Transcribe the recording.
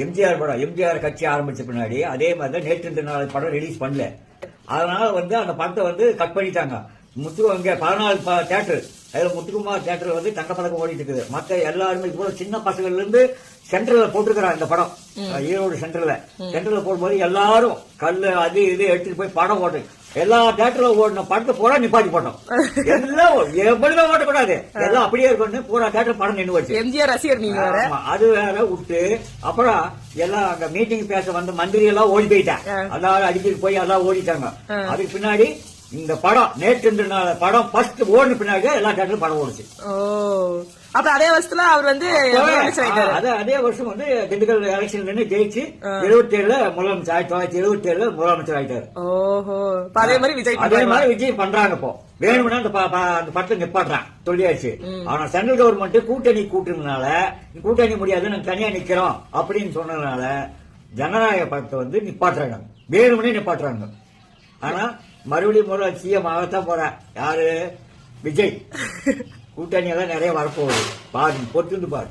எம்ஜிஆர் படம், எம்ஜிஆர் கட்சி ஆரம்பிச்ச பின்னாடி அதே மாதிரி நேற்று இந்த நாள் படம் ரிலீஸ் பண்ணல. அதனால அந்த படத்தை கட் பண்ணிட்டாங்க. இங்க 14 தியேட்டர், அதுல முத்துக்குமார் தியேட்டர் தங்கப்பதக்கம் ஓடிட்டு இருக்குது. மத்த எல்லாருமே இப்போ சின்ன பசங்கள்ல இருந்து சென்டர்ல போட்டுருக்காங்க இந்த படம். ஈரோடு சென்டர்ல போடும்போது எல்லாரும் கல்லு அது இது எடுத்துட்டு போய் படம் ஓட்டு எல்லா தியேட்டர்ல ஓடின படத்தை பூரா நிப்பாட்டி போட்டோம். எல்லாம் எப்படிதான் ஓட்டக்கூடாது, எல்லாம் அப்படியே இருக்கணும். பூரா தியேட்டர் படம் நின்று வச்சு எம்ஜிஆர் ரசிகர் நீங்க அது வேற விட்டு அப்புறம் எல்லாம் அங்க மீட்டிங் பேச மந்திரி எல்லாம் ஓடி போயிட்டாங்க. எல்லாரும் அடிக்கடி போய் எல்லாம் ஓடிட்டாங்க. அதுக்கு பின்னாடி இந்த படம் நேற்று படம் ஃபர்ஸ்ட் ஓடின பின்னாடி எல்லா தேட்டரும் படம் ஓடுச்சு. அப்ப அதே வருஷத்துல அவர் அதே வருஷம் திண்டுக்கல் எலெக்ஷன் நின்று ஜெயிச்சு 77 முதலமைச்சர் 1977 முதலமைச்சர் ஆயிட்டாரு. அதே மாதிரி விஜய் பண்றாங்க. இப்போ வேணும்னா அந்த படத்தை நிப்பாட்டுறான் சொல்லியாச்சு. ஆனா சென்ட்ரல் கவர்மெண்ட் கூட்டணி கூட்டுறதுனால கூட்டணி முடியாது நாங்க தனியா நிக்கிறோம் அப்படின்னு சொன்னதுனால ஜனநாயக படத்தை நிப்பாட்டுறாங்க, வேணும்னே நிப்பாட்டுறாங்க. ஆனா மறுபடியும் முறை சிஎம் ஆகத்தான் போற யாரு விஜய். கூட்டணி எல்லாம் நிறைய வரப்போகுது, பாரு பொறுத்து பாரு.